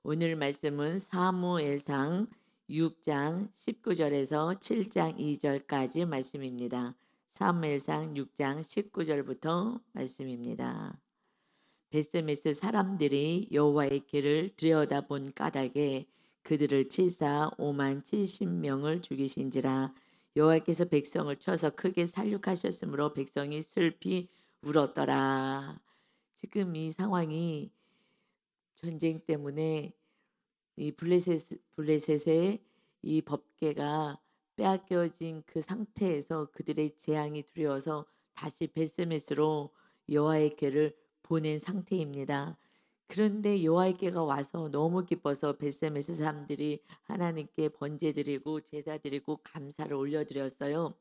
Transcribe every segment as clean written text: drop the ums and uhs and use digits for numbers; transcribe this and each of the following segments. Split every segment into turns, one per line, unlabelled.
오늘 말씀은 사무엘상 6장 19절에서 7장 2절까지 말씀입니다. 사무엘상 6장 19절부터 말씀입니다. 베세메스 사람들이 여호와의 길을 들여다본 까닭에 그들을 치사 5만 70명을 죽이신지라. 여호와께서 백성을 쳐서 크게 살육하셨으므로 백성이 슬피 울었더라. 지금 이 상황이 전쟁 때문에 이 블레셋의 이 법궤가 빼앗겨진 그 상태에서 그들의 재앙이 두려워서 다시 벳세메스로 여호와의 궤를 보낸 상태입니다. 그런데 여호와의 궤가 와서 너무 기뻐서 벳세메스 사람들이 하나님께 번제 드리고 제사 드리고 감사를 올려드렸어요.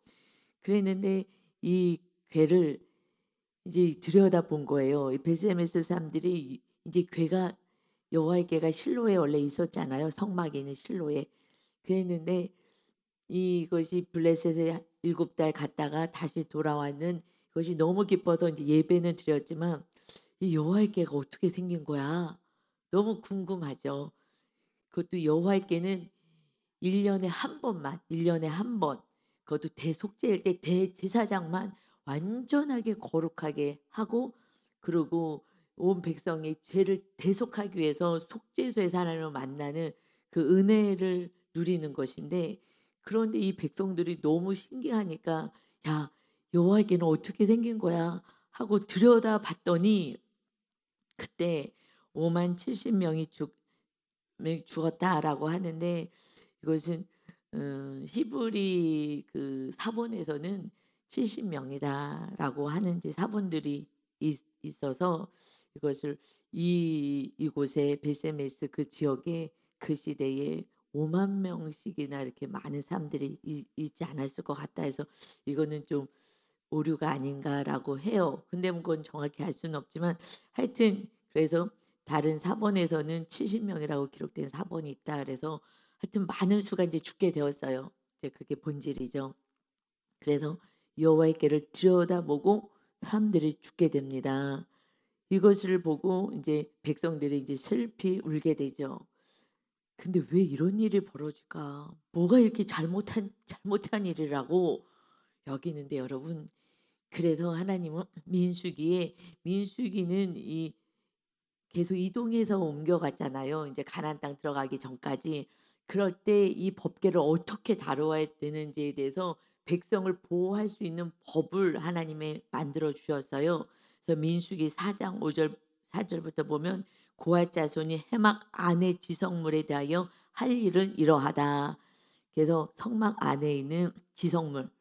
그랬는데 이 궤를 이제 들여다본 거예요. 이 벳세메스 사람들이 이제 궤가 여호와의 궤가 실로에 원래 있었잖아요. 성막에 있는 실로에. 그랬는데 이것이 블레셋에 7달 갔다가 다시 돌아왔는 것이 너무 기뻐서 이제 예배는 드렸지만 이 여호와의 궤가 어떻게 생긴 거야? 너무 궁금하죠. 그것도 여호와의 궤는 1년에 한 번만, 1년에 한 번, 그것도 대속죄일 때 대제사장만 완전하게 거룩하게 하고, 그리고 온 백성의 죄를 대속하기 위해서 속죄소에서 하나님을 만나는 그 은혜를 누리는 것인데, 그런데 이 백성들이 너무 신기하니까 야, 여호와에게는 어떻게 생긴 거야 하고 들여다 봤더니 그때 5만 70명이 죽었다라고 하는데, 이것은 히브리 그 사본에서는 70명이다라고 하는 이제 사본들이 있어서 이것을 이곳에 베세메스 그 지역에 그 시대에 5만 명씩이나 이렇게 많은 사람들이 있지 않았을 것 같다 해서 이거는 좀 오류가 아닌가라고 해요. 근데 뭐 그건 정확히 알 수는 없지만 하여튼 그래서 다른 사본에서는 70명이라고 기록된 사본이 있다. 그래서 하여튼 많은 수가 이제 죽게 되었어요. 이제 그게 본질이죠. 그래서 여호와의 궤를 들여다보고 사람들이 죽게 됩니다. 이것을 보고 이제 백성들이 이제 슬피 울게 되죠. 근데 왜 이런 일이 벌어질까? 뭐가 이렇게 잘못한 일이라고 여기는데 여러분, 그래서 하나님은 민수기는 이 계속 이동해서 옮겨갔잖아요. 이제 가나안 땅 들어가기 전까지. 그럴 때 이 법궤를 어떻게 다루어야 되는지에 대해서 백성을 보호할 수 있는 법을 하나님이 만들어 주셨어요. 그래서 민수기 4장 5절 4절부터 보면 고앗 자손이 해막 안의 지성물에 대하여 할 일은 이러하다. 그래서 성막 안에 있는 지성물에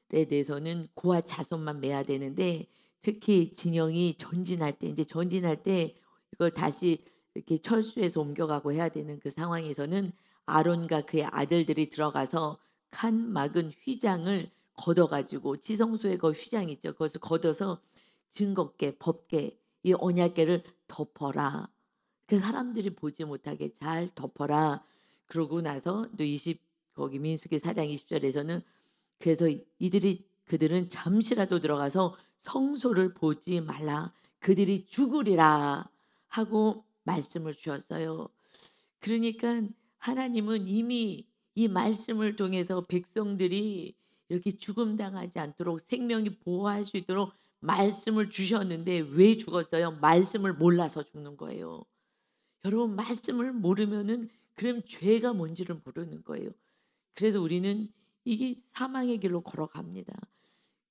대해서는 고앗 자손만 매야 되는데, 특히 진영이 전진할 때 이제 전진할 때 이걸 다시 이렇게 철수해서 옮겨가고 해야 되는 그 상황에서는 아론과 그의 아들들이 들어가서 칸 막은 휘장을 걷어가지고, 지성소에 그 휘장 있죠. 그것을 걷어서 증거궤, 법궤, 이 언약궤를 덮어라. 그 사람들이 보지 못하게 잘 덮어라. 그러고 나서 또 20 거기 민수기 4장 20절에서는 그래서 그들은 잠시라도 들어가서 성소를 보지 말라. 그들이 죽으리라 하고 말씀을 주었어요. 그러니까 하나님은 이미 이 말씀을 통해서 백성들이 이렇게 죽음 당하지 않도록 생명이 보호할 수 있도록 말씀을 주셨는데 왜 죽었어요? 말씀을 몰라서 죽는 거예요. 여러분, 말씀을 모르면은 그럼 죄가 뭔지를 모르는 거예요. 그래서 우리는 이게 사망의 길로 걸어갑니다.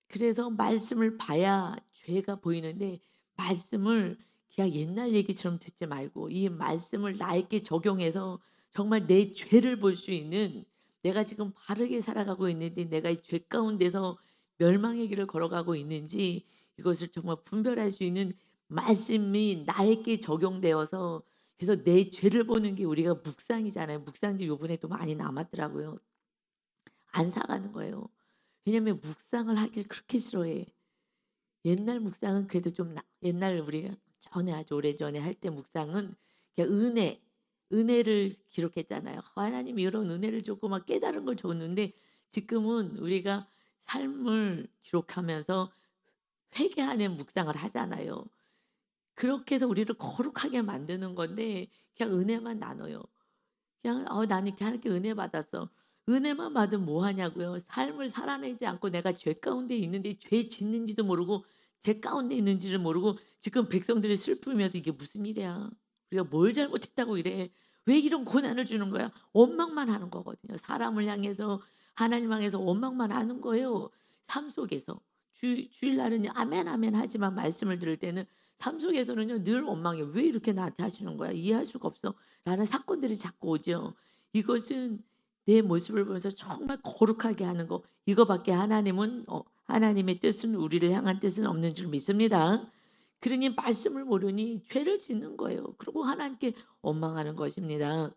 그래서 말씀을 봐야 죄가 보이는데, 말씀을 그냥 옛날 얘기처럼 듣지 말고 이 말씀을 나에게 적용해서 정말 내 죄를 볼 수 있는, 내가 지금 바르게 살아가고 있는지 내가 이 죄 가운데서 멸망의 길을 걸어가고 있는지 이것을 정말 분별할 수 있는 말씀이 나에게 적용되어서, 그래서 내 죄를 보는 게 우리가 묵상이잖아요. 묵상지 요번에도 많이 남았더라고요. 안 사가는 거예요. 왜냐하면 묵상을 하길 그렇게 싫어해. 옛날 묵상은 그래도 좀 옛날 우리가 전에 아주 오래전에 할 때 묵상은 그냥 은혜를 기록했잖아요. 하나님이 이런 은혜를 줬고 막 깨달은 걸 줬는데, 지금은 우리가 삶을 기록하면서 회개하는 묵상을 하잖아요. 그렇게 해서 우리를 거룩하게 만드는 건데 그냥 은혜만 나눠요. 그냥 나는 이렇게 하나님께 은혜 받았어. 은혜만 받으면 뭐 하냐고요. 삶을 살아내지 않고 내가 죄 가운데 있는데 죄 짓는지도 모르고 죄 가운데 있는지를 모르고 지금 백성들이 슬프면서 "이게 무슨 일이야. 우리가 뭘 잘못했다고 이래. 왜 이런 고난을 주는 거야." 원망만 하는 거거든요. 사람을 향해서 하나님 향해서 원망만 하는 거예요, 삶 속에서. 주일날은 아멘, 아멘 하지만 말씀을 들을 때는 삶 속에서는요 늘 원망해요. '왜 이렇게 나한테 하시는 거야? 이해할 수가 없어.' 라는 사건들이 자꾸 오죠. 이것은 내 모습을 보면서 정말 거룩하게 하는 거 이거밖에 하나님의 뜻은 우리를 향한 뜻은 없는 줄 믿습니다. 그러니 말씀을 모르니 죄를 짓는 거예요. 그리고 하나님께 원망하는 것입니다.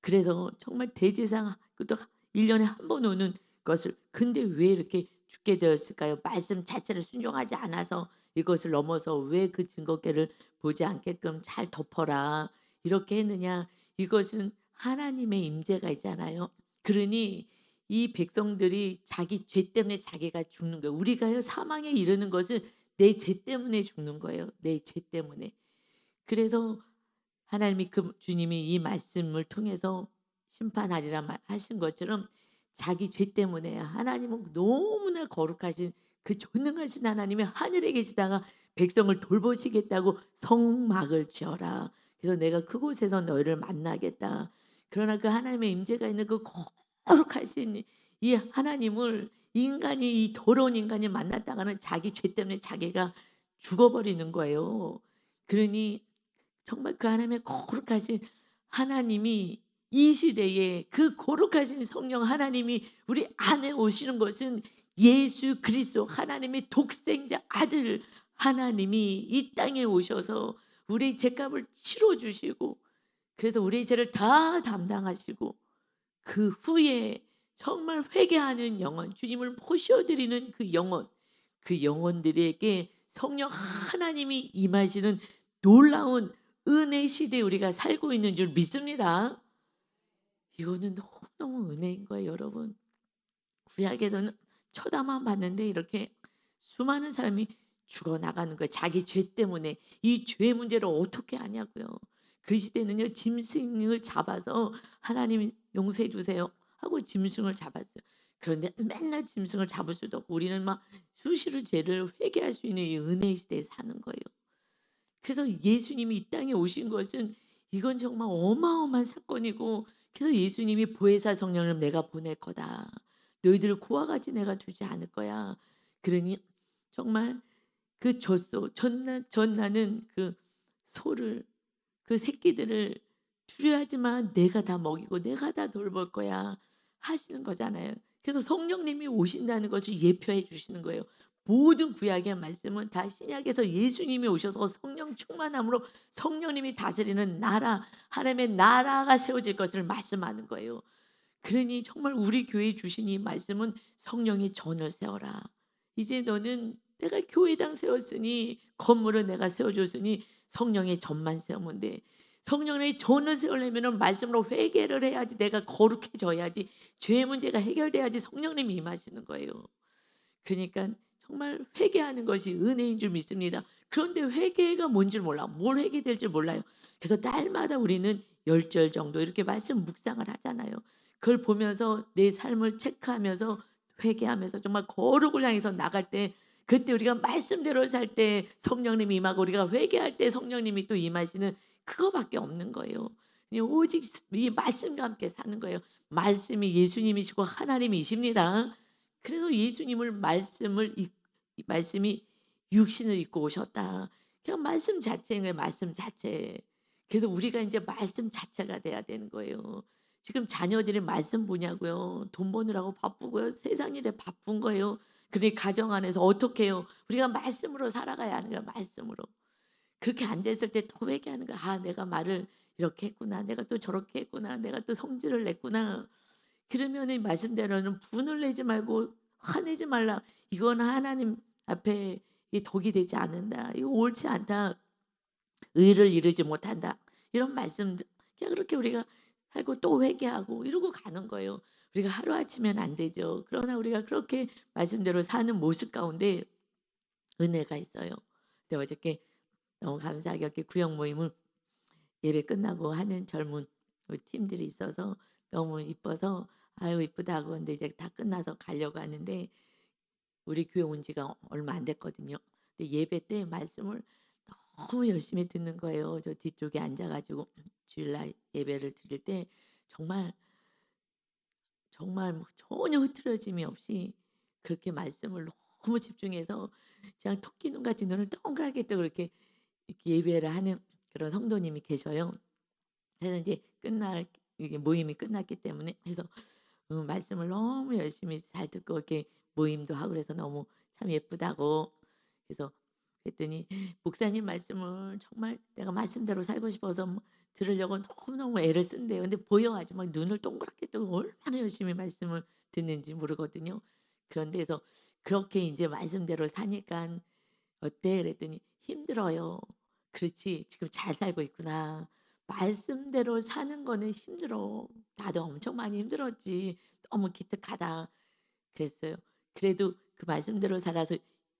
그래서 정말 대제사장 그것도 1 년에 한 번 오는 것을 근데 왜 이렇게 죽게 되었을까요? 말씀 자체를 순종하지 않아서 이것을 넘어서 왜 그 증거궤를 보지 않게끔 잘 덮어라 이렇게 했느냐. 이것은 하나님의 임재가 있잖아요. 그러니 이 백성들이 자기 죄 때문에 자기가 죽는 거예요. 우리가요 사망에 이르는 것은 내 죄 때문에 죽는 거예요. 내 죄 때문에. 그래서 하나님이 주님이 이 말씀을 통해서 심판하리라 하신 것처럼 자기 죄 때문에 하나님은 너무나 거룩하신 그 전능하신 하나님이 하늘에 계시다가 백성을 돌보시겠다고 성막을 지어라. 그래서 내가 그곳에서 너희를 만나겠다. 그러나 그 하나님의 임재가 있는 그 거룩하신 이 하나님을 인간이 이 더러운 인간이 만났다가는 자기 죄 때문에 자기가 죽어버리는 거예요. 그러니 정말 그 하나님의 거룩하신 하나님이 이 시대에 그 거룩하신 성령 하나님이 우리 안에 오시는 것은 예수 그리스도 하나님의 독생자 아들 하나님이 이 땅에 오셔서 우리의 죄값을 치러 주시고 그래서 우리의 죄를 다 담당하시고 그 후에 정말 회개하는 영혼 주님을 모셔드리는 그 영혼들에게 성령 하나님이 임하시는 놀라운 은혜 시대에 우리가 살고 있는 줄 믿습니다. 이거는 너무너무 은혜인 거예요 여러분. 구약에서는 쳐다만 봤는데 이렇게 수많은 사람이 죽어나가는 거예요. 자기 죄 때문에. 이 죄 문제를 어떻게 하냐고요. 그 시대는요 짐승을 잡아서 "하나님 용서해 주세요." 하고 짐승을 잡았어요. 그런데 맨날 짐승을 잡을 수도 없고 우리는 막 수시로 죄를 회개할 수 있는 이 은혜의 시대에 사는 거예요. 그래서 예수님이 이 땅에 오신 것은 이건 정말 어마어마한 사건이고 그래서 예수님이 보혜사 성령을 내가 보낼 거다. 너희들을 고와 같이 내가 두지 않을 거야. 그러니 정말 그 젖나는 그 소를 그 새끼들을 두려워하지만 내가 다 먹이고 내가 다 돌볼 거야 하시는 거잖아요. 그래서 성령님이 오신다는 것을 예표해 주시는 거예요. 모든 구약의 말씀은 다 신약에서 예수님이 오셔서 성령 충만함으로 성령님이 다스리는 나라, 하나님의 나라가 세워질 것을 말씀하는 거예요. 그러니 정말 우리 교회에 주신 이 말씀은 성령의 전을 세워라. 이제 너는 내가 교회당 세웠으니 건물을 내가 세워줬으니 성령의 전만 세우면 돼. 성령의 전을 세우려면 말씀으로 회개를 해야지 내가 거룩해져야지 죄 문제가 해결돼야지 성령님이 임하시는 거예요. 그러니까 정말 회개하는 것이 은혜인 줄 믿습니다. 그런데 회개가 뭔지 몰라. 뭘 회개될 줄 몰라요. 그래서 날마다 우리는 10절 정도 이렇게 말씀 묵상을 하잖아요. 그걸 보면서 내 삶을 체크하면서 회개하면서 정말 거룩을 향해서 나갈 때 그때 우리가 말씀대로 살 때 성령님이 임하고 우리가 회개할 때 성령님이 또 임하시는 그거밖에 없는 거예요. 그냥 오직 이 말씀과 함께 사는 거예요. 말씀이 예수님이시고 하나님이십니다. 그래서 예수님을 말씀이 육신을 입고 오셨다. 그냥 말씀 자체인 거예요. 말씀 자체. 그래서 우리가 이제 말씀 자체가 돼야 되는 거예요. 지금 자녀들이 말씀 보냐고요. 돈 버느라고 바쁘고요. 세상 일에 바쁜 거예요. 그러니 가정 안에서 어떻게 해요? 우리가 말씀으로 살아가야 하는 거예요. 말씀으로. 그렇게 안 됐을 때 또 회개하는 거야. '아 내가 말을 이렇게 했구나. 내가 또 저렇게 했구나. 내가 또 성질을 냈구나.' 그러면은 말씀대로는 분을 내지 말고 화내지 말라. 이건 하나님 앞에 이 덕이 되지 않는다. 이거 옳지 않다. 의를 이루지 못한다. 이런 말씀들 그냥 그렇게 우리가 살고 또 회개하고 이러고 가는 거예요. 우리가 하루아침에는 안 되죠. 그러나 우리가 그렇게 말씀대로 사는 모습 가운데 은혜가 있어요. 근데 어저께 너무 감사하게 이렇게 구역 모임을 예배 끝나고 하는 젊은 그 팀들이 있어서 너무 이뻐서 아유 이쁘다고 근데 이제 다 끝나서 가려고 하는데 우리 교회 온 지가 얼마 안 됐거든요. 근데 예배 때 말씀을 너무 열심히 듣는 거예요. 저 뒤쪽에 앉아 가지고 주일날 예배를 드릴 때 정말 정말 뭐 전혀 흐트러짐이 없이 그렇게 말씀을 너무 집중해서 그냥 토끼 눈같이 눈을 동그랗게 뜨고 이렇게 예배를 하는 그런 성도님이 계셔요. 그래서 이제 끝날 이게 모임이 끝났기 때문에 해서 말씀을 너무 열심히 잘 듣고 이렇게 모임도 하고 그래서 너무 참 예쁘다고 그래서 그랬더니 목사님 말씀을 정말 내가 말씀대로 살고 싶어서 뭐 들으려고 너무너무 애를 쓴대요. 근데 보여가지고 막 눈을 동그랗게 뜨고 얼마나 열심히 말씀을 듣는지 모르거든요. 그런데 그래서 그렇게 이제 말씀대로 사니까 어때? 그랬더니 힘들어요. 그렇지. 지금 잘 살고 있구나. 말씀대로 사는 거는 힘들어. 나도 엄청 많이 힘들었지. 너무 기특하다. 그랬어요. 그래도 그 말씀대로 살아서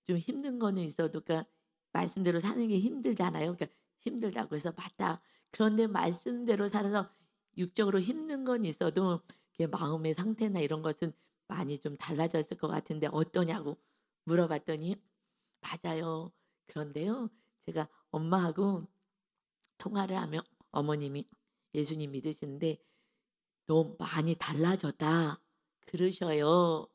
좀 힘든 거는 있어도 그러니까 말씀대로 사는 게 힘들잖아요. 그러니까 힘들다고 해서 맞다. 그런데 말씀대로 살아서 육적으로 힘든 건 있어도 마음의 상태나 이런 것은 많이 좀 달라졌을 것 같은데 어떠냐고 물어봤더니 맞아요. 그런데요. 제가 엄마하고 통화를 하면 어머님이 예수님 믿으시는데 "너 많이 달라졌다." 그러셔요.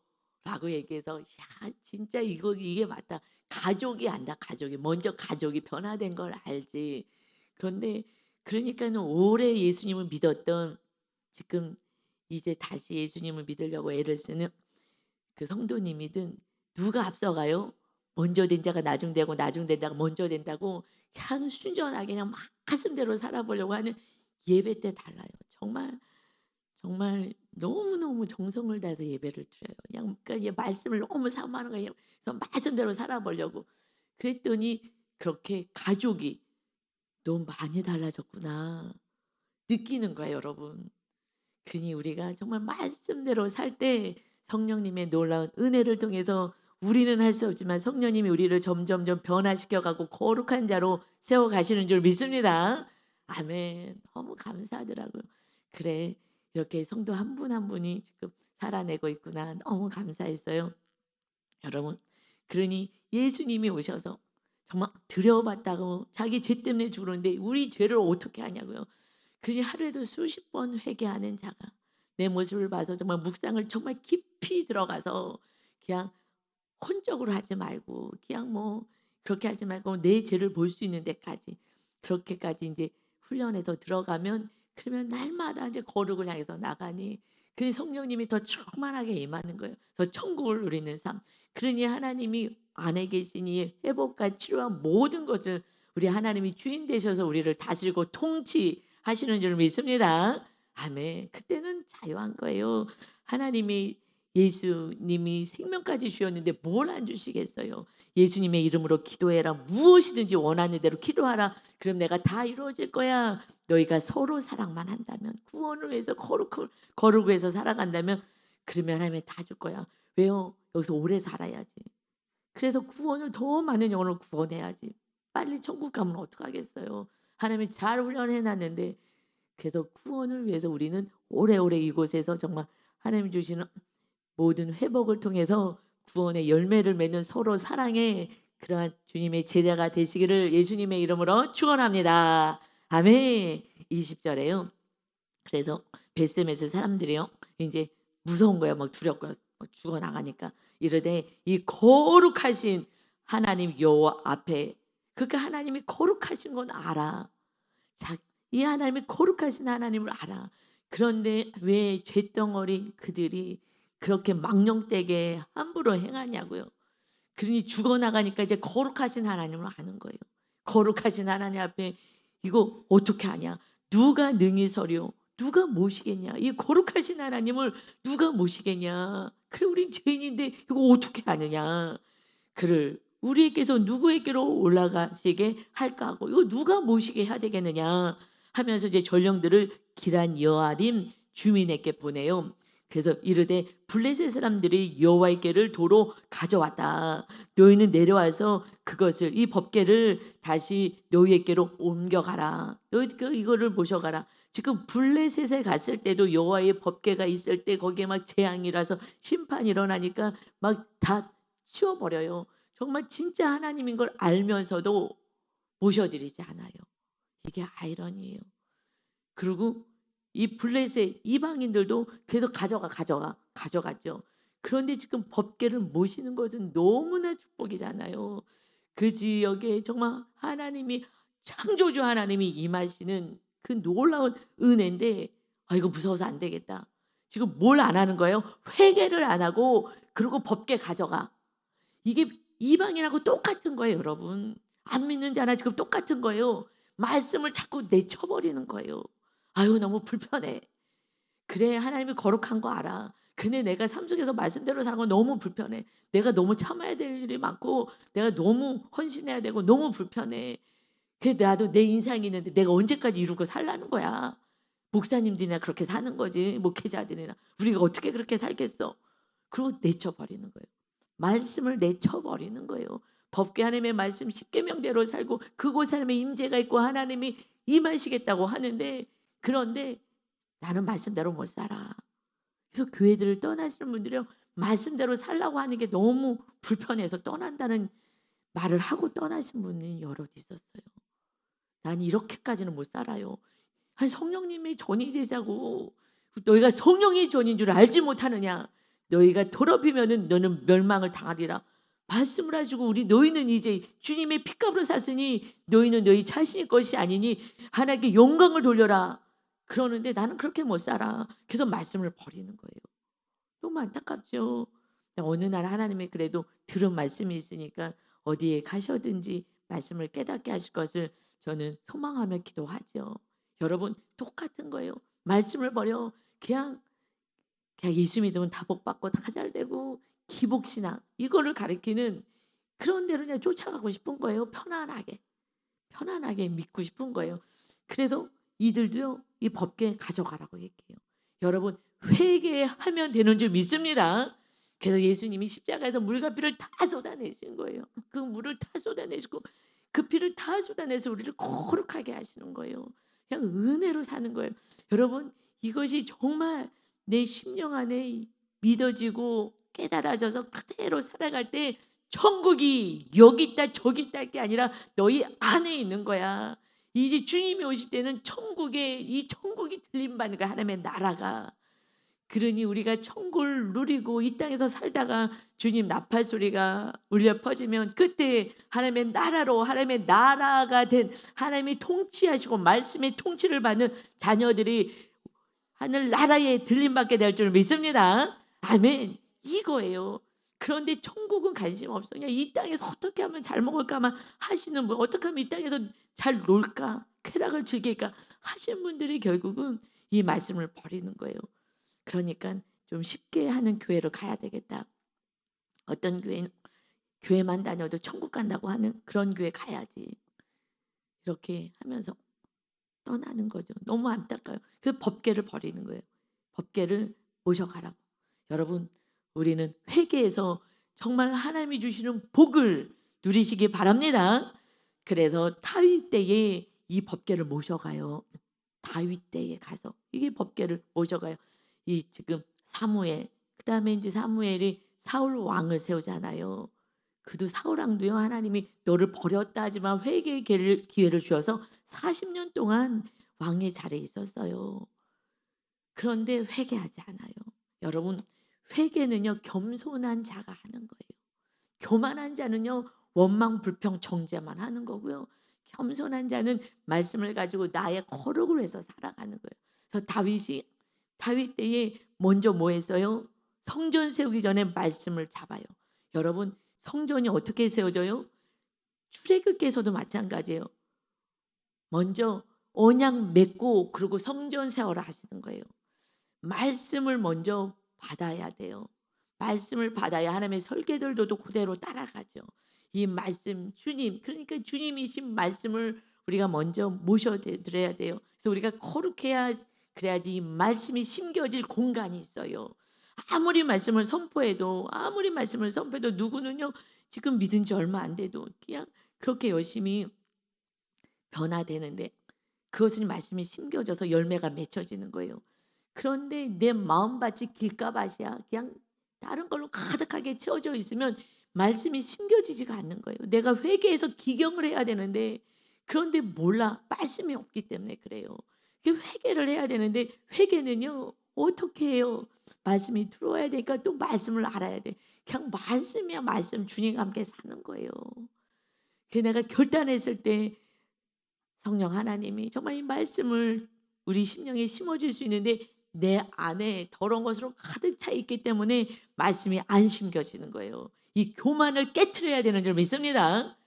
라고 얘기해서 야 진짜 이게 맞다. 가족이 안다 가족이. 먼저 가족이 변화된 걸 알지. 그런데 그러니까는 오래 예수님을 믿었던 지금 이제 다시 예수님을 믿으려고 애를 쓰는 그 성도님이든 누가 앞서가요? 먼저 된 자가 나중 되고 나중 된 자가 먼저 된다고 그냥 순전하게 그냥 막 가슴대로 살아보려고 하는 예배 때 달라요. 정말 정말 너무너무 정성을 다해서 예배를 드려요. 그냥 그러니까 이 말씀을 너무 사모하는 거예요. 그래서 말씀대로 살아보려고. 그랬더니 그렇게 가족이 '너무 많이 달라졌구나.' 느끼는 거예요 여러분. 그러니 우리가 정말 말씀대로 살 때 성령님의 놀라운 은혜를 통해서 우리는 할 수 없지만 성령님이 우리를 점점점 변화시켜 가고 거룩한 자로 세워 가시는 줄 믿습니다. 아멘. 너무 감사하더라고요. 그래 이렇게 성도 한 분 한 분이 지금 살아내고 있구나. 너무 감사했어요. 여러분 그러니 예수님이 오셔서 정말 들여봤다고 자기 죄 때문에 죽었는데 우리 죄를 어떻게 하냐고요. 그러니 하루에도 수십 번 회개하는 자가 내 모습을 봐서 정말 묵상을 정말 깊이 들어가서 그냥 혼적으로 하지 말고 그냥 뭐 그렇게 하지 말고 내 죄를 볼 수 있는 데까지 그렇게까지 이제 훈련해서 들어가면 그러면 날마다 이제 거룩을 향해서 나가니 그 성령님이 더 충만하게 임하는 거예요. 더 천국을 누리는 삶. 그러니 하나님이 안에 계시니 회복과 치료와 모든 것을 우리 하나님이 주인 되셔서 우리를 다스리고 통치하시는 줄 믿습니다. 아멘. 그때는 자유한 거예요. 하나님이 예수님이 생명까지 주셨는데 뭘 안 주시겠어요. 예수님의 이름으로 기도해라. 무엇이든지 원하는 대로 기도하라. 그럼 내가 다 이루어질 거야. 너희가 서로 사랑만 한다면 구원을 위해서 거룩을 위해서 살아간다면 그러면 하나님이 다 줄 거야. 왜요? 여기서 오래 살아야지. 그래서 구원을 더 많은 영혼을 구원해야지. 빨리 천국 가면 어떡하겠어요. 하나님이 잘 훈련해 놨는데 그래서 구원을 위해서 우리는 오래오래 이곳에서 정말 하나님이 주시는 모든 회복을 통해서 구원의 열매를 맺는 서로 사랑의 그러한 주님의 제자가 되시기를 예수님의 이름으로 축원합니다. 아멘. 20절에요. 그래서 벳셈에서 사람들이요. 이제 무서운 거야. 막 두렵고 막 죽어 나가니까 이르되 이 거룩하신 하나님 여호와 앞에 그러니까 하나님이 거룩하신 건 알아. 이 하나님이 거룩하신 하나님을 알아. 그런데 왜 잿덩어리 그들이 그렇게 망령되게 함부로 행하냐고요. 그러니 죽어나가니까 이제 거룩하신 하나님을 아는 거예요. 거룩하신 하나님 앞에 이거 어떻게 하냐. 누가 능히 서려. 누가 모시겠냐. 이 거룩하신 하나님을 누가 모시겠냐. 그래 우린 죄인인데 이거 어떻게 하느냐. 그를 우리에게서 누구에게로 올라가시게 할까 하고 이거 누가 모시게 해야 되겠느냐 하면서 이제 전령들을 기란 여아림 주민에게 보내요. 그래서 이르되 블레셋 사람들이 여호와께를 도로 가져왔다. 너희는 내려와서 그것을 이 법궤를 다시 너희에게로 옮겨가라. 너희가 이거를 모셔가라. 지금 블레셋에 갔을 때도 여호와의 법궤가 있을 때 거기에 막 재앙이라서 심판이 일어나니까 막 다 치워버려요. 정말 진짜 하나님인 걸 알면서도 모셔드리지 않아요. 이게 아이러니예요. 그리고 이 블레셋 이방인들도 계속 가져갔죠. 그런데 지금 법궤를 모시는 것은 너무나 축복이잖아요. 그 지역에 정말 하나님이 창조주 하나님이 임하시는 그 놀라운 은혜인데 이거 무서워서 안 되겠다. 지금 뭘 안 하는 거예요? 회개를 안 하고 그리고 법궤 가져가. 이게 이방인하고 똑같은 거예요, 여러분. 안 믿는 자나 지금 똑같은 거예요. 말씀을 자꾸 내쳐버리는 거예요. 아유 너무 불편해. 그래 하나님이 거룩한 거 알아. 근데 내가 삶 속에서 말씀대로 사는 건 너무 불편해. 내가 너무 참아야 될 일이 많고 내가 너무 헌신해야 되고 너무 불편해. 그래 나도 내 인생이 있는데 내가 언제까지 이루고 살라는 거야. 목사님들이나 그렇게 사는 거지. 목회자들이나 우리가 어떻게 그렇게 살겠어. 그리고 내쳐버리는 거예요. 말씀을 내쳐버리는 거예요. 법궤 하나님의 말씀 십계명대로 살고 그곳 하나님의 임재가 있고 하나님이 임하시겠다고 하는데 그런데 나는 말씀대로 못 살아. 그래서 교회들을 떠나시는 분들이 말씀대로 살라고 하는 게 너무 불편해서 떠난다는 말을 하고 떠나신 분이 여럿 있었어요. 난 이렇게까지는 못 살아요. 아니 성령님이 전이 되자고. 너희가 성령이 전인 줄 알지 못하느냐. 너희가 더럽히면은 너는 멸망을 당하리라. 말씀을 하시고 너희는 이제 주님의 피값으로 샀으니 너희는 너희 자신의 것이 아니니 하나님께 영광을 돌려라. 그러는데 나는 그렇게 못 살아. 그래서 말씀을 버리는 거예요. 너무 안타깝죠. 어느 날 하나님이 그래도 들은 말씀이 있으니까 어디에 가셔든지 말씀을 깨닫게 하실 것을 저는 소망하며 기도하죠. 여러분 똑같은 거예요. 말씀을 버려 그냥 예수 믿으면 다 복받고 다 잘되고 기복신앙 이거를 가리키는 그런 대로 그냥 쫓아가고 싶은 거예요. 편안하게 믿고 싶은 거예요. 그래서 이들도요 이 법궤 가져가라고 얘기해요. 여러분 회개하면 되는 줄 믿습니다. 그래서 예수님이 십자가에서 물과 피를 다 쏟아내신 거예요. 그 물을 다 쏟아내시고 그 피를 다 쏟아내서 우리를 거룩하게 하시는 거예요. 그냥 은혜로 사는 거예요. 여러분 이것이 정말 내 심령 안에 믿어지고 깨달아져서 그대로 살아갈 때 천국이 여기 있다 저기 있다 할 게 아니라 너희 안에 있는 거야. 이제 주님이 오실 때는 이 천국이 들림받는 거야. 하나님의 나라가. 그러니 우리가 천국을 누리고 이 땅에서 살다가 주님 나팔 소리가 울려 퍼지면 그때 하나님의 나라로 하나님의 나라가 된 하나님이 통치하시고 말씀의 통치를 받는 자녀들이 하늘 나라에 들림받게 될 줄 믿습니다. 아멘. 이거예요. 그런데 천국은 관심 없어. 그냥 이 땅에서 어떻게 하면 잘 먹을까만 하시는 분, 어떻게 하면 이 땅에서 잘 놀까, 쾌락을 즐길까 하시는 분들이 결국은 이 말씀을 버리는 거예요. 그러니까 좀 쉽게 하는 교회로 가야 되겠다. 어떤 교회만 다녀도 천국 간다고 하는 그런 교회 가야지. 이렇게 하면서 떠나는 거죠. 너무 안타까워요. 그 법궤를 버리는 거예요. 법궤를 모셔가라고. 여러분 우리는 회개해서 정말 하나님이 주시는 복을 누리시기 바랍니다. 그래서 다윗 때에 이 법궤를 모셔가요. 다윗 때에 가서 이게 법궤를 모셔가요. 이 지금 사무엘 그다음에 이제 사무엘이 사울 왕을 세우잖아요. 그도 사울 왕도요 하나님이 너를 버렸다 하지만 회개의 기회를 주셔서 40년 동안 왕의 자리에 있었어요. 그런데 회개하지 않아요. 여러분 회개는요 겸손한 자가 하는 거예요. 교만한 자는요 원망 불평 정죄만 하는 거고요. 겸손한 자는 말씀을 가지고 나의 거룩을 해서 살아가는 거예요. 그래서 다윗 때에 먼저 뭐 했어요? 성전 세우기 전에 말씀을 잡아요. 여러분 성전이 어떻게 세워져요? 출애굽기에서도 마찬가지예요. 먼저 언약 맺고 그리고 성전 세워라 하시는 거예요. 말씀을 먼저 받아야 돼요. 말씀을 받아야 하나님의 설계들도 그대로 따라가죠. 이 말씀 주님 그러니까 주님이신 말씀을 우리가 먼저 모셔드려야 돼요. 그래서 우리가 거룩해야 그래야지 이 말씀이 심겨질 공간이 있어요. 아무리 말씀을 선포해도 누구는요 지금 믿은 지 얼마 안 돼도 그냥 그렇게 열심히 변화되는데 그것은 말씀이 심겨져서 열매가 맺혀지는 거예요. 그런데 내 마음밭이 길가밭이야. 그냥 다른 걸로 가득하게 채워져 있으면 말씀이 심겨지지가 않는 거예요. 내가 회개해서 기경을 해야 되는데 그런데 몰라. 말씀이 없기 때문에 그래요. 회개를 해야 되는데 회개는요 어떻게 해요? 말씀이 들어와야 되니까 또 말씀을 알아야 돼. 그냥 말씀이야 말씀 주님과 함께 사는 거예요. 내가 결단했을 때 성령 하나님이 정말 이 말씀을 우리 심령에 심어줄 수 있는데 내 안에 더러운 것으로 가득 차 있기 때문에 말씀이 안 심겨지는 거예요. 이 교만을 깨트려야 되는 줄 믿습니다.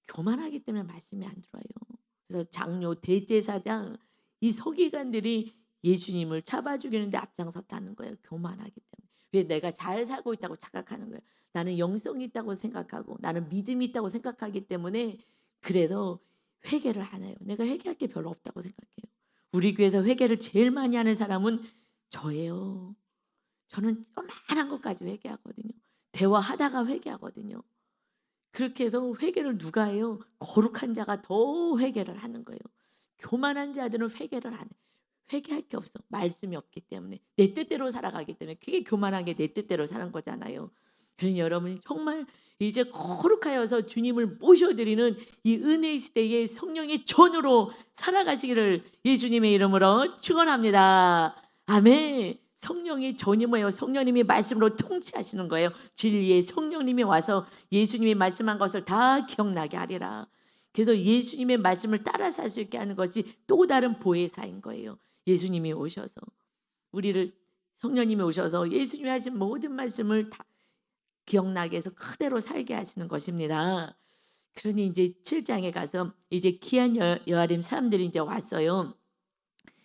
교만하기 때문에 말씀이 안 들어와요. 그래서 장로 대제사장 이 서기관들이 예수님을 잡아 죽이는데 앞장섰다는 거예요. 교만하기 때문에. 왜 내가 잘 살고 있다고 착각하는 거예요. 나는 영성이 있다고 생각하고 나는 믿음이 있다고 생각하기 때문에 그래서 회개를 안 해요. 내가 회개할 게 별로 없다고 생각해요. 우리 교회에서 회개를 제일 많이 하는 사람은 저예요. 저는 요만한 것까지 회개하거든요. 대화하다가 회개하거든요. 그렇게 해서 회개를 누가 해요? 거룩한 자가 더 회개를 하는 거예요. 교만한 자들은 회개를 안 해. 회개할 게 없어. 말씀이 없기 때문에. 내 뜻대로 살아가기 때문에. 그게 교만하게 내 뜻대로 사는 거잖아요. 그러니 여러분이 정말 이제 거룩하여서 주님을 모셔드리는 이 은혜 시대의 성령의 전으로 살아가시기를 예수님의 이름으로 축원합니다. 아멘. 성령의 전이 뭐예요? 성령님이 말씀으로 통치하시는 거예요. 진리의 성령님이 와서 예수님이 말씀한 것을 다 기억나게 하리라. 그래서 예수님의 말씀을 따라 살 수 있게 하는 것이 또 다른 보혜사인 거예요. 예수님이 오셔서 우리를 성령님이 오셔서 예수님이 하신 모든 말씀을 다 기억나게 해서 그대로 살게 하시는 것입니다. 그러니 이제 7장에 가서 이제 귀한 여아림 사람들이 이제 왔어요.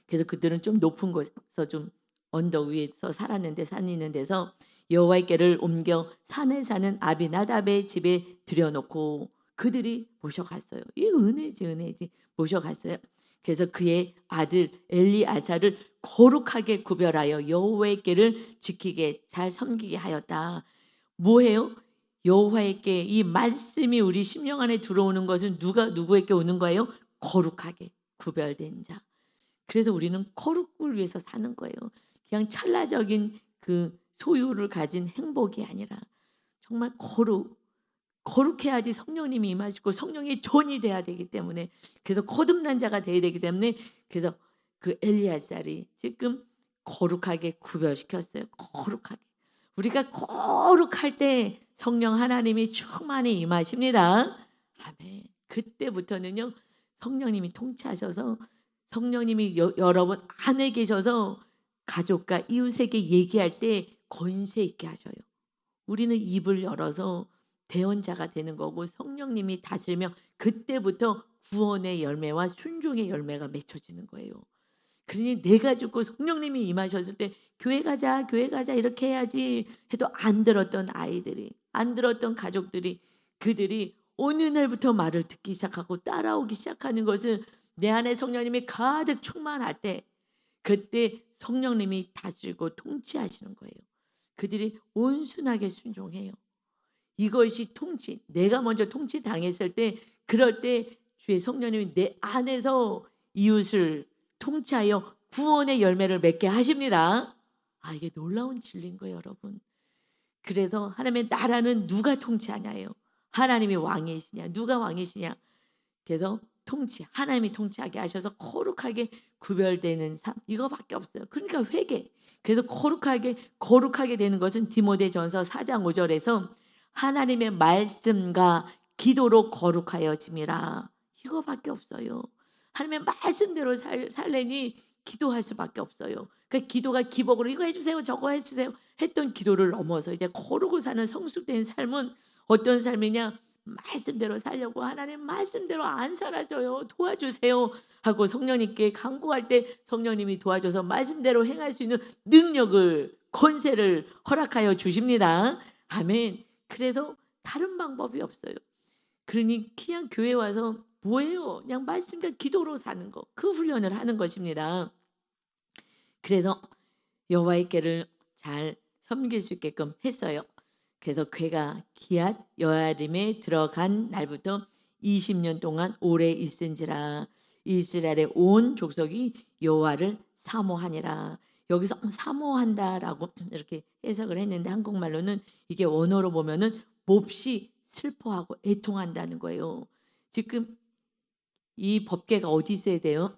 그래서 그들은 좀 높은 곳에서 좀 언덕 위에서 살았는데 산 있는 데서 여호와께를 옮겨 산에 사는 아비나답의 집에 들여놓고 그들이 모셔갔어요. 이 은혜지 모셔갔어요. 그래서 그의 아들 엘리아사를 거룩하게 구별하여 여호와께를 지키게 잘 섬기게 하였다. 뭐예요? 여호와께 이 말씀이 우리 심령 안에 들어오는 것은 누구에게 오는 거예요? 거룩하게 구별된 자. 그래서 우리는 거룩을 위해서 사는 거예요. 그냥 찰나적인 그 소유를 가진 행복이 아니라 정말 거룩해야지 성령님이 임하시고 성령의 전이 돼야 되기 때문에 그래서 거듭난 자가 돼야 되기 때문에 그래서 그 엘리야살이 지금 거룩하게 구별시켰어요. 거룩하게. 우리가 거룩할 때 성령 하나님이 충만히 임하십니다. 아멘. 그때부터는요 성령님이 통치하셔서 성령님이 여러분 안에 계셔서 가족과 이웃에게 얘기할 때 권세 있게 하셔요. 우리는 입을 열어서 대언자가 되는 거고 성령님이 다스리면 그때부터 구원의 열매와 순종의 열매가 맺혀지는 거예요. 그러니 내가 죽고 성령님이 임하셨을 때 교회 가자 이렇게 해야지 해도 안 들었던 아이들이 안 들었던 가족들이 그들이 어느 날부터 말을 듣기 시작하고 따라오기 시작하는 것은 내 안에 성령님이 가득 충만할 때 그때 성령님이 다스리고 통치하시는 거예요. 그들이 온순하게 순종해요. 이것이 통치. 내가 먼저 통치 당했을 때 그럴 때 주의 성령님이 내 안에서 이웃을 통치하여 구원의 열매를 맺게 하십니다. 아 이게 놀라운 진리인 거예요 여러분. 그래서 하나님의 나라는 누가 통치하냐예요. 하나님이 왕이시냐 누가 왕이시냐. 그래서 하나님이 통치하게 하셔서 거룩하게 구별되는 삶 이거밖에 없어요. 그러니까 회개. 그래서 거룩하게 되는 것은 디모데전서 4장 5절에서 하나님의 말씀과 기도로 거룩하여짐이라. 이거밖에 없어요. 하나님의 말씀대로 살려니 기도할 수밖에 없어요. 그러니까 기도가 기복으로 이거 해주세요 저거 해주세요 했던 기도를 넘어서 이제 거룩을 사는 성숙된 삶은 어떤 삶이냐. 말씀대로 살려고 하나님 말씀대로 안 살아져요. 도와주세요 하고 성령님께 간구할 때 성령님이 도와줘서 말씀대로 행할 수 있는 능력을 권세를 허락하여 주십니다. 아멘. 그래서 다른 방법이 없어요. 그러니 그냥 교회 와서 뭐예요? 그냥 말씀과 기도로 사는 거. 그 훈련을 하는 것입니다. 그래서 여호와께를 잘 섬길 수 있게끔 했어요. 그래서 괴가 기앗 여아림에 들어간 날부터 20년 동안 오래 있은지라 이스라엘의 온 족속이 여호와를 사모하니라. 여기서 사모한다라고 이렇게 해석을 했는데 한국말로는 이게 원어로 보면은 몹시 슬퍼하고 애통한다는 거예요. 지금 이 법궤가 어디 있어야 돼요?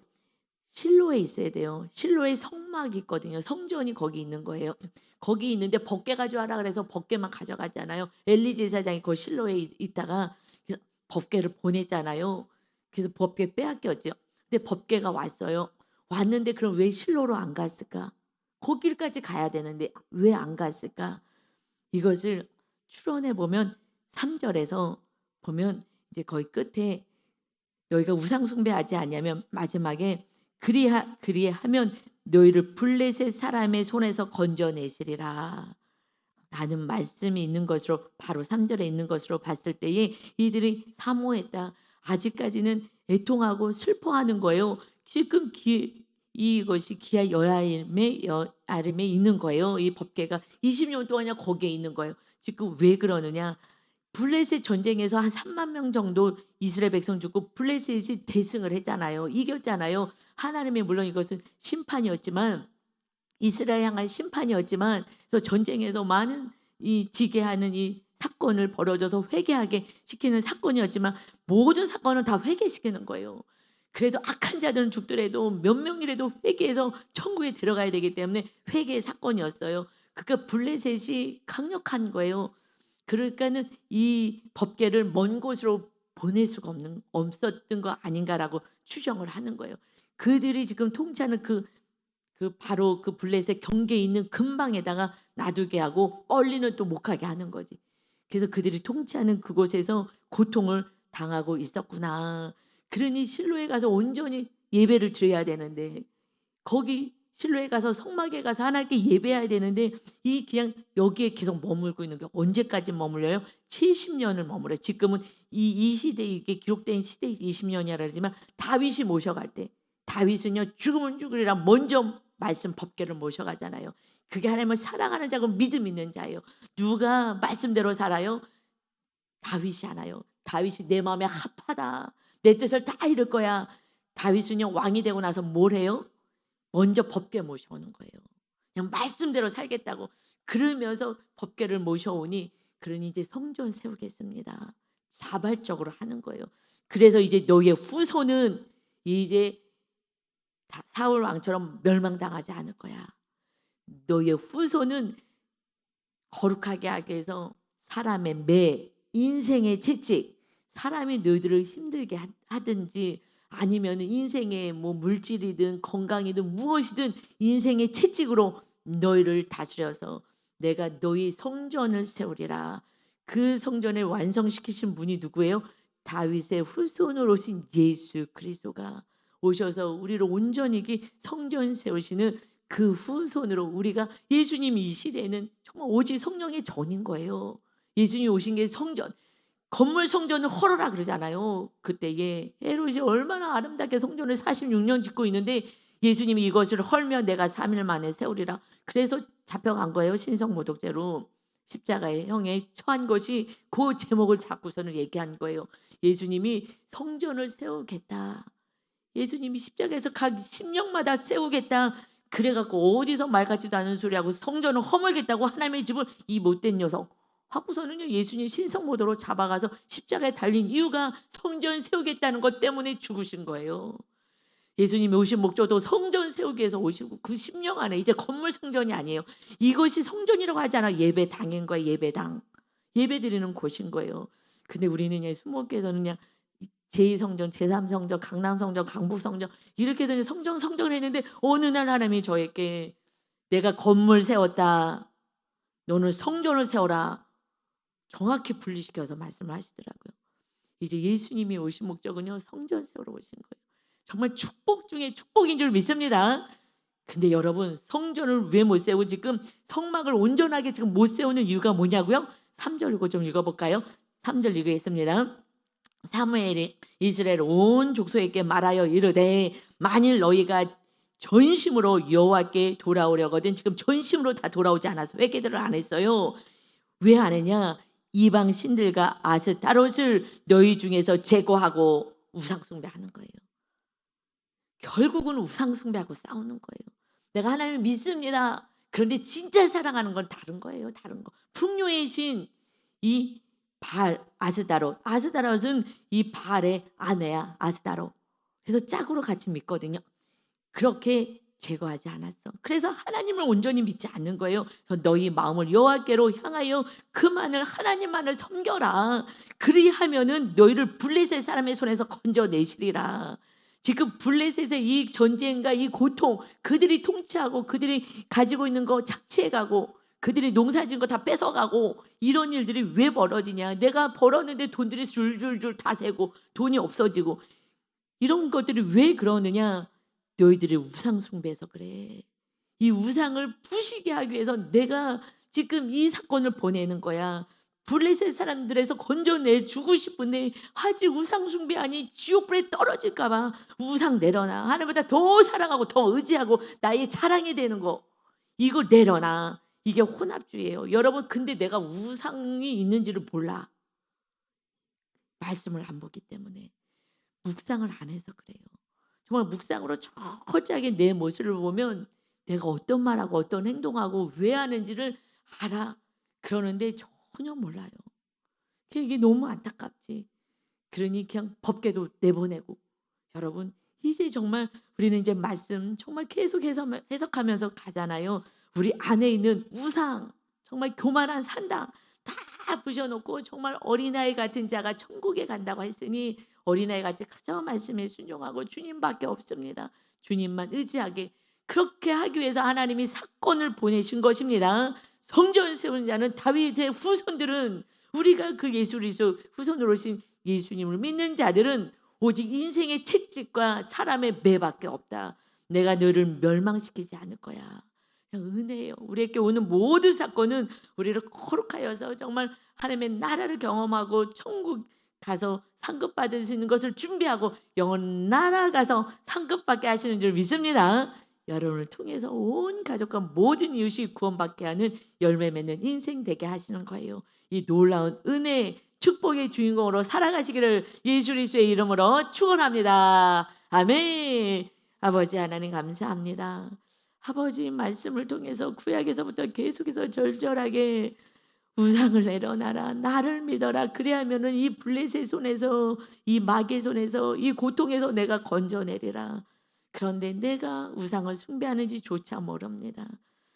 실로에 있어야 돼요. 실로에 성막이 있거든요. 성전이 거기 있는 거예요. 거기 있는데 법궤 가져와라 그래서 법궤만 가져가잖아요. 엘리 제사장이 그 실로에 있다가 그래서 법궤를 보냈잖아요. 그래서 법궤 빼앗겼죠. 근데 법궤가 왔어요. 왔는데 그럼 왜 실로로 안 갔을까? 거기까지 가야 되는데 왜 안 갔을까? 이것을 추론해 보면 3절에서 보면 이제 거의 끝에 너희가 우상 숭배하지 않냐면 마지막에 그리하면 너희를 블레셋 사람의 손에서 건져내시리라 라는 말씀이 있는 것으로 바로 3절에 있는 것으로 봤을 때에 이들이 사모했다. 아직까지는 애통하고 슬퍼하는 거예요. 지금 이것이 기아 여아림에 있는 거예요. 이 법궤가 20년 동안이나 거기에 있는 거예요. 지금 왜 그러느냐? 블레셋 전쟁에서 한 3만 명 정도 이스라엘 백성 죽고 블레셋이 대승을 했잖아요. 이겼잖아요. 하나님의 물론 이것은 심판이었지만 이스라엘 향한 심판이었지만 그 전쟁에서 많은 이 지게하는 이 사건을 벌어져서 회개하게 시키는 사건이었지만 모든 사건은 다 회개시키는 거예요. 그래도 악한 자들은 죽더라도 몇 명이라도 회개해서 천국에 들어가야 되기 때문에 회개의 사건이었어요. 그러니까 블레셋이 강력한 거예요. 그러니까는 이 법궤를 먼 곳으로 보낼 수가 없었던 거 아닌가라고 추정을 하는 거예요. 그들이 지금 통치하는 바로 그 블레셋 경계에 있는 근방에다가 놔두게 하고 멀리는 또 못 가게 하는 거지. 그래서 그들이 통치하는 그곳에서 고통을 당하고 있었구나. 그러니 실로에 가서 온전히 예배를 드려야 되는데 거기 실로에 가서 성막에 가서 하나님께 예배해야 되는데 이 그냥 여기에 계속 머물고 있는 게 언제까지 머물려요? 70년을 머물어요. 지금은 이 시대에 이게 기록된 시대에 20년이라 그러지만 다윗이 모셔갈 때 다윗은요 죽으면 죽으리라 먼저 말씀 법궤를 모셔가잖아요. 그게 하나님을 사랑하는 자고 믿음 있는 자예요. 누가 말씀대로 살아요? 다윗이 하나요. 다윗이 내 마음에 합하다. 내 뜻을 다 이룰 거야. 다윗은요 왕이 되고 나서 뭘 해요? 먼저 법궤 모셔오는 거예요. 그냥 말씀대로 살겠다고 그러면서 법궤를 모셔오니 그러니 이제 성전 세우겠습니다. 자발적으로 하는 거예요. 그래서 이제 너의 후손은 이제 사울 왕처럼 멸망당하지 않을 거야. 너의 후손은 거룩하게 하기 위해서 사람의 매, 인생의 채찍, 사람이 너희들을 힘들게 하든지 아니면 인생의 뭐 물질이든 건강이든 무엇이든 인생의 채찍으로 너희를 다스려서 내가 너희 성전을 세우리라. 그 성전을 완성시키신 분이 누구예요? 다윗의 후손으로 오신 예수 그리스도가 오셔서 우리를 온전히 성전 세우시는 그 후손으로 우리가 예수님이 이 시대에는 정말 오직 성령의 전인 거예요. 예수님 오신 게 성전. 건물 성전을 헐어라 그러잖아요. 그때에 헤롯이 얼마나 아름답게 성전을 46년 짓고 있는데 예수님이 이것을 헐면 내가 3일 만에 세우리라. 그래서 잡혀간 거예요. 신성모독죄로. 십자가의 형에 처한 것이 그 제목을 잡고서는 얘기한 거예요. 예수님이 성전을 세우겠다. 예수님이 십자가에서 각 심령마다 세우겠다. 그래갖고 어디서 말 같지도 않은 소리하고 성전을 허물겠다고 하나님의 집을 이 못된 녀석 하고서는요 예수님 신성모도로 잡아가서 십자가에 달린 이유가 성전 세우겠다는 것 때문에 죽으신 거예요. 예수님이 오신 목적도 성전 세우기 위해서 오시고 그 심령 안에 이제 건물 성전이 아니에요. 이것이 성전이라고 하잖아. 예배당인 거야. 예배당. 예배드리는 곳인 거예요. 근데 우리는 그냥 수목교에서는 그냥 제2성전, 제3성전, 강남성전, 강북성전 이렇게 해서 성전을 했는데 어느 날 하나님이 저에게 내가 건물 세웠다. 너는 성전을 세워라. 정확히 분리시켜서 말씀을 하시더라고요. 이제 예수님이 오신 목적은요. 성전 세우러 오신 거예요. 정말 축복 중에 축복인 줄 믿습니다. 근데 여러분 성전을 왜 못 세우고 지금 성막을 온전하게 지금 못 세우는 이유가 뭐냐고요? 3절 이거 좀 읽어볼까요? 3절 읽겠습니다. 사무엘이 이스라엘 온 족속에게 말하여 이르되 만일 너희가 전심으로 여호와께 돌아오려거든. 지금 전심으로 다 돌아오지 않아서 회개들을 안 했어요. 왜 안 했냐? 이방 신들과 아스타롯을 너희 중에서 제거하고 우상 숭배하는 거예요. 결국은 우상 숭배하고 싸우는 거예요. 내가 하나님을 믿습니다. 그런데 진짜 사랑하는 건 다른 거예요. 다른 거. 풍요의 신 이 바알 아스타롯. 아스타롯은 이 바알의 아내야. 아스타롯. 그래서 짝으로 같이 믿거든요. 그렇게 제거하지 않았어. 그래서 하나님을 온전히 믿지 않는 거예요. 그래서 너희 마음을 여호와께로 향하여 그만을 하나님만을 섬겨라. 그리하면은 너희를 블레셋 사람의 손에서 건져내시리라. 지금 블레셋의 이 전쟁과 이 고통, 그들이 통치하고 그들이 가지고 있는 거 착취해가고 그들이 농사진 거 다 뺏어가고 이런 일들이 왜 벌어지냐? 내가 벌었는데 돈들이 줄줄줄 다 새고 돈이 없어지고 이런 것들이 왜 그러느냐? 너희들이 우상 숭배해서 그래. 이 우상을 부시게 하기 위해서 내가 지금 이 사건을 보내는 거야. 블레셋 사람들에서 건져내 주고 싶은데 하지 우상 숭배하니 지옥불에 떨어질까 봐 우상 내려놔. 하나님보다 더 사랑하고 더 의지하고 나의 자랑이 되는 거 이걸 내려놔. 이게 혼합주의예요. 여러분 근데 내가 우상이 있는지를 몰라. 말씀을 안 보기 때문에 묵상을 안 해서 그래요. 정말 묵상으로 철저하게 내 모습을 보면 내가 어떤 말하고 어떤 행동하고 왜 하는지를 알아. 그러는데 전혀 몰라요. 이게 너무 안타깝지. 그러니 그냥 법궤도 내보내고. 여러분 이제 정말 우리는 이제 말씀 정말 계속 해석하면서 가잖아요. 우리 안에 있는 우상 정말 교만한 산당 다 부셔놓고 정말 어린아이 같은 자가 천국에 간다고 했으니 어린아이 같이 그저 말씀에 순종하고 주님밖에 없습니다. 주님만 의지하게 그렇게 하기 위해서 하나님이 사건을 보내신 것입니다. 성전 세운 자는 다윗의 후손들은 우리가 그 예수 그리스도 후손으로 오신 예수님을 믿는 자들은 오직 인생의 채찍과 사람의 매밖에 없다. 내가 너를 멸망시키지 않을 거야. 그냥 은혜예요. 우리에게 오는 모든 사건은 우리를 거룩하여서 정말 하나님의 나라를 경험하고 천국 가서 상급 받으시는 것을 준비하고 영원 나라 가서 상급 받게 하시는 줄 믿습니다. 여러분을 통해서 온 가족과 모든 이웃이 구원받게 하는 열매 맺는 인생 되게 하시는 거예요. 이 놀라운 은혜 축복의 주인공으로 살아가시기를 예수 그리스도의 이름으로 축원합니다. 아멘. 아버지 하나님 감사합니다. 아버지 말씀을 통해서 구약에서부터 계속해서 절절하게 우상을 내려놔라. 나를 믿어라. 그래야면은 이 블레셋 손에서 이 마귀의 손에서 이 고통에서 내가 건져내리라. 그런데 내가 우상을 숭배하는지 조차 모릅니다.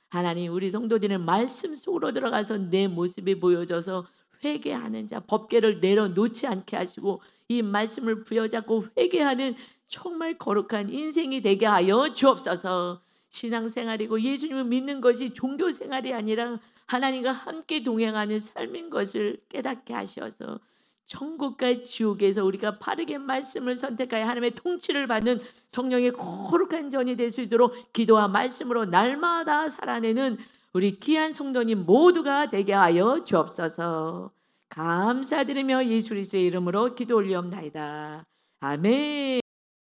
하나님 우리 성도들은 말씀 속으로 들어가서 내 모습이 보여져서 회개하는 자 법궤를 내려놓지 않게 하시고 이 말씀을 부여잡고 회개하는 정말 거룩한 인생이 되게 하여 주옵소서. 신앙생활이고 예수님을 믿는 것이 종교생활이 아니라 하나님과 함께 동행하는 삶인 것을 깨닫게 하셔서 천국과 지옥에서 우리가 바르게 말씀을 선택하여 하나님의 통치를 받는 성령의 거룩한 전이 될 수 있도록 기도와 말씀으로 날마다 살아내는 우리 귀한 성도님 모두가 되게 하여 주옵소서. 감사드리며 예수 그리스도의 이름으로 기도 올리옵나이다. 아멘.